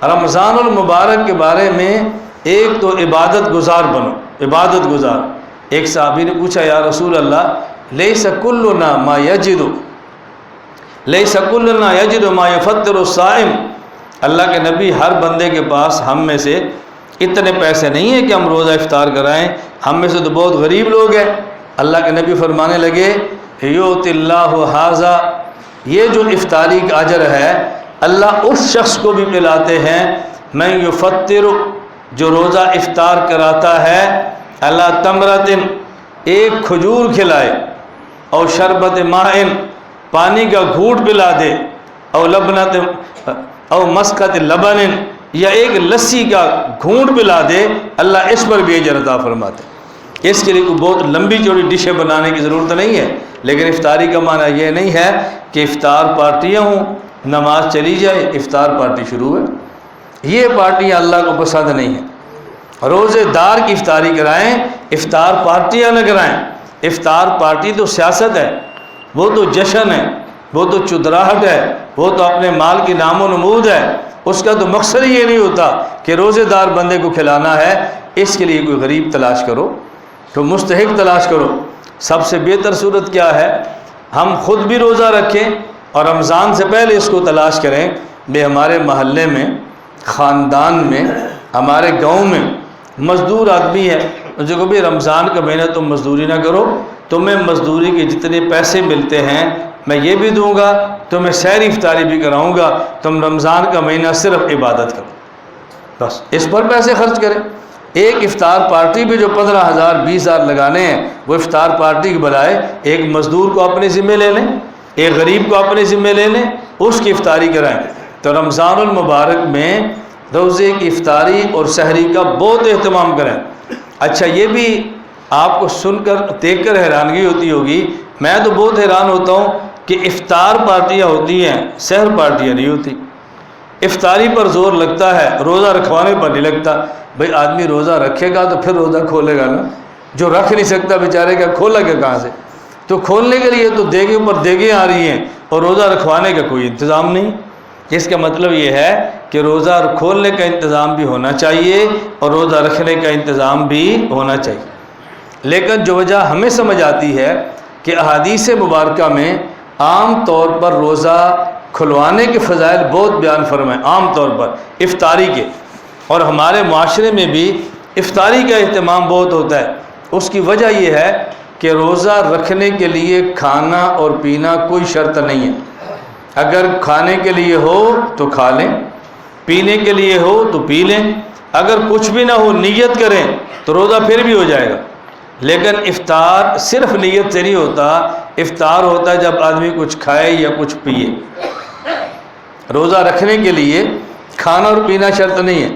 رمضان المبارک کے بارے میں ایک تو عبادت گزار بنو، عبادت گزار۔ ایک صحابی نے پوچھا یا رسول اللہ لیس کلنا ما یجد، لیس کلنا یجد ما یفطر الصائم، اللہ کے نبی ہر بندے کے پاس ہم میں سے اتنے پیسے نہیں ہیں کہ ہم روزہ افطار کرائیں، ہم میں سے تو بہت غریب لوگ ہیں۔ اللہ کے نبی فرمانے لگے یؤتی اللہ ھذا، یہ جو افطاری کا اجر ہے اللہ اس شخص کو بھی پلاتے ہیں من یفطر، جو روزہ افطار کراتا ہے، اللہ تمرۃ، ایک کھجور کھلائے، اور شربت ماء، پانی کا گھونٹ پلا دے، اور لبنۃ او مسکت لبن، یا ایک لسی کا گھونٹ پلا دے، اللہ اس پر بھی اجر عطا فرماتے ہیں۔ اس کے لیے کوئی بہت لمبی چوڑی ڈشیں بنانے کی ضرورت نہیں ہے، لیکن افطاری کا معنی یہ نہیں ہے کہ افطار پارٹیاں ہوں، نماز چلی جائے افطار پارٹی شروع ہے، یہ پارٹیاں اللہ کو پسند نہیں ہیں۔ روزے دار کی افطاری کرائیں، افطار پارٹیاں نہ کرائیں۔ افطار پارٹی تو سیاست ہے، وہ تو جشن ہے، وہ تو چدراہٹ ہے، وہ تو اپنے مال کی نام و نمود ہے، اس کا تو مقصد یہ نہیں ہوتا کہ روزے دار بندے کو کھلانا ہے۔ اس کے لیے کوئی غریب تلاش کرو، تو مستحق تلاش کرو۔ سب سے بہتر صورت کیا ہے، ہم خود بھی روزہ رکھیں اور رمضان سے پہلے اس کو تلاش کریں۔ بے ہمارے محلے میں، خاندان میں، ہمارے گاؤں میں مزدور آدمی ہے، جو کہ بھی رمضان کا مہینہ تم مزدوری نہ کرو، تمہیں مزدوری کے جتنے پیسے ملتے ہیں میں یہ بھی دوں گا، تمہیں سحری افطاری بھی کراؤں گا، تم رمضان کا مہینہ صرف عبادت کرو، بس اس پر پیسے خرچ کریں۔ ایک افطار پارٹی بھی جو 15,000 20,000 لگانے ہیں، وہ افطار پارٹی کے بجائے ایک مزدور کو اپنے ذمہ لے لیں، ایک غریب کو اپنے ذمہ لے لیں، اس کی افطاری کرائیں۔ تو رمضان المبارک میں روزے کی افطاری اور سحری کا بہت اہتمام کریں۔ اچھا، یہ بھی آپ کو سن کر دیکھ کر حیرانگی ہوتی ہوگی، میں تو بہت حیران ہوتا ہوں کہ افطار پارٹیاں ہوتی ہیں، سحر پارٹیاں نہیں ہوتی۔ افطاری پر زور لگتا ہے، روزہ رکھوانے پر نہیں لگتا۔ بھئی آدمی روزہ رکھے گا تو پھر روزہ کھولے گا نا، جو رکھ نہیں سکتا بیچارے کا کھولا کہ کہاں سے؟ تو کھولنے کے لیے تو دیگیں پر دیگیں آ رہی ہیں اور روزہ رکھوانے کا کوئی انتظام نہیں۔ اس کا مطلب یہ ہے کہ روزہ کھولنے کا انتظام بھی ہونا چاہیے اور روزہ رکھنے کا انتظام بھی ہونا چاہیے۔ لیکن جو وجہ ہمیں سمجھ آتی ہے کہ احادیث مبارکہ میں عام طور پر روزہ کھلوانے کے فضائل بہت بیان فرمائے، عام طور پر افطاری کے، اور ہمارے معاشرے میں بھی افطاری کا اہتمام بہت ہوتا ہے۔ اس کی وجہ یہ ہے کہ روزہ رکھنے کے لیے کھانا اور پینا کوئی شرط نہیں ہے۔ اگر کھانے کے لیے ہو تو کھا لیں، پینے کے لیے ہو تو پی لیں، اگر کچھ بھی نہ ہو نیت کریں تو روزہ پھر بھی ہو جائے گا۔ لیکن افطار صرف نیت سے نہیں ہوتا، افطار ہوتا ہے جب آدمی کچھ کھائے یا کچھ پیے۔ روزہ رکھنے کے لیے کھانا اور پینا شرط نہیں ہے۔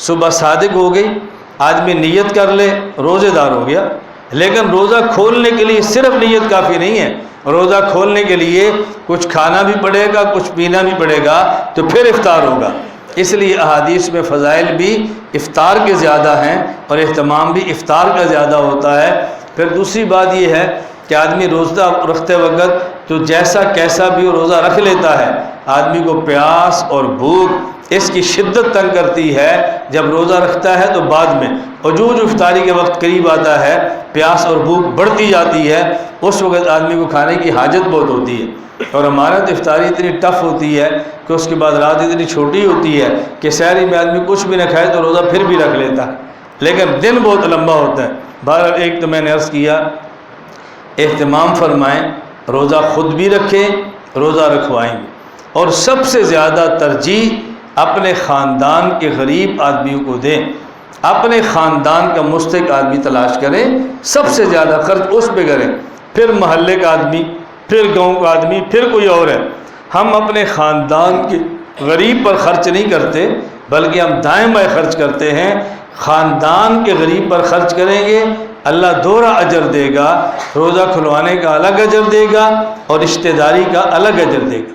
صبح صادق ہو گئی، آدمی نیت کر لے، روزے دار ہو گیا۔ لیکن روزہ کھولنے کے لیے صرف نیت کافی نہیں ہے، روزہ کھولنے کے لیے کچھ کھانا بھی پڑے گا، کچھ پینا بھی پڑے گا، تو پھر افطار ہوگا۔ اس لیے احادیث میں فضائل بھی افطار کے زیادہ ہیں اور اہتمام بھی افطار کا زیادہ ہوتا ہے۔ پھر دوسری بات یہ ہے کہ آدمی روزہ رکھتے وقت تو جیسا کیسا بھی روزہ رکھ لیتا ہے، آدمی کو پیاس اور بھوک اس کی شدت تنگ کرتی ہے جب روزہ رکھتا ہے، تو بعد میں اور جو افطاری کے وقت قریب آتا ہے پیاس اور بھوک بڑھتی جاتی ہے، اس وقت آدمی کو کھانے کی حاجت بہت ہوتی ہے۔ اور ہمارا تو افطاری اتنی ٹف ہوتی ہے کہ اس کے بعد رات اتنی چھوٹی ہوتی ہے کہ سحری میں آدمی کچھ بھی نہ کھائے تو روزہ پھر بھی رکھ لیتا ہے، لیکن دن بہت لمبا ہوتا ہے۔ بہرحال ایک تو میں نے عرض کیا، اہتمام فرمائیں، روزہ خود بھی رکھیں، روزہ رکھوائیں گے، اور سب سے زیادہ ترجیح اپنے خاندان کے غریب آدمیوں کو دیں۔ اپنے خاندان کا مستحق آدمی تلاش کریں، سب سے زیادہ خرچ اس پہ کریں، پھر محلے کا آدمی، پھر گاؤں کا آدمی، پھر کوئی اور ہے۔ ہم اپنے خاندان کے غریب پر خرچ نہیں کرتے، بلکہ ہم دائیں بائیں خرچ کرتے ہیں۔ خاندان کے غریب پر خرچ کریں گے، اللہ دوہرا اجر دے گا، روزہ کھلوانے کا الگ اجر دے گا اور رشتہ داری کا الگ اجر دے گا۔